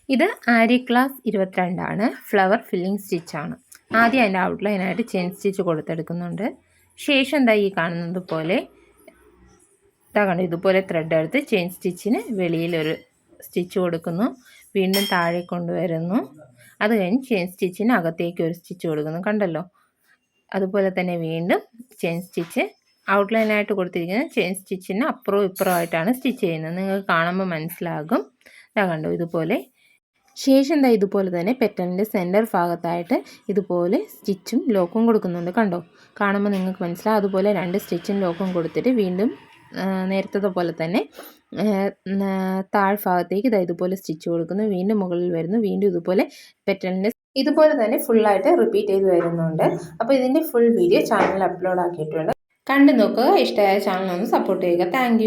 ഇത് ആരി class 22 flower filling സ്റ്റിച്ചാണ്. ആദ്യം അതിൻ്റെ ഔട്ട്ലൈനായിട്ട് ചെയിൻ സ്റ്റിച്ച് കൊടുത്തെടുക്കുന്നുണ്ട്. ശേഷം എന്താ ഈ കാണുന്നത് പോലെ കണ്ടു ഇതുപോലെ ത്രെഡ് എടുത്ത് ചെയിൻ സ്റ്റിച്ചിന് വെളിയിലൊരു സ്റ്റിച്ച് കൊടുക്കുന്നു. വീണ്ടും താഴെ കൊണ്ടുവരുന്നു. അത് കഴിഞ്ഞ് ചെയിൻ സ്റ്റിച്ചിന് അകത്തേക്ക് ഒരു സ്റ്റിച്ച് കൊടുക്കുന്നു. കണ്ടല്ലോ, അതുപോലെ തന്നെ വീണ്ടും ചെയിൻ സ്റ്റിച്ച് ഔട്ട്ലൈനായിട്ട് കൊടുത്തിരിക്കുന്നത് ചെയിൻ സ്റ്റിച്ചിന് അപ്പുറവും ഇപ്പുറവും ആയിട്ടാണ് സ്റ്റിച്ച് ചെയ്യുന്നത്. നിങ്ങൾക്ക് കാണുമ്പോൾ മനസ്സിലാകും. കണ്ടു ഇതുപോലെ. ശേഷം ഇതുപോലെ തന്നെ പെറ്റലിൻ്റെ സെൻറ്റർ ഭാഗത്തായിട്ട് ഇതുപോലെ സ്റ്റിച്ചും ലോക്കും കൊടുക്കുന്നുണ്ട്. കണ്ടോ, കാണുമ്പോൾ നിങ്ങൾക്ക് മനസ്സിലാവും. അതുപോലെ 2 സ്റ്റിച്ചും ലോക്കും കൊടുത്തിട്ട് വീണ്ടും നേരത്തെ പോലെ തന്നെ താഴ്ഭാഗത്തേക്ക് ഇതുപോലെ സ്റ്റിച്ച് കൊടുക്കുന്നു. വീണ്ടും മുകളിൽ വരുന്നു. വീണ്ടും ഇതുപോലെ പെറ്റലിൻ്റെ ഇതുപോലെ തന്നെ ഫുള്ളായിട്ട് റിപ്പീറ്റ് ചെയ്ത് വരുന്നുണ്ട്. അപ്പോൾ ഇതിൻ്റെ ഫുൾ വീഡിയോ ചാനലിൽ അപ്ലോഡ് ആക്കിയിട്ടുണ്ട്. കണ്ടു നോക്കുക. ഇഷ്ടമായ ചാനൽ ഒന്ന് സപ്പോർട്ട് ചെയ്യുക. താങ്ക്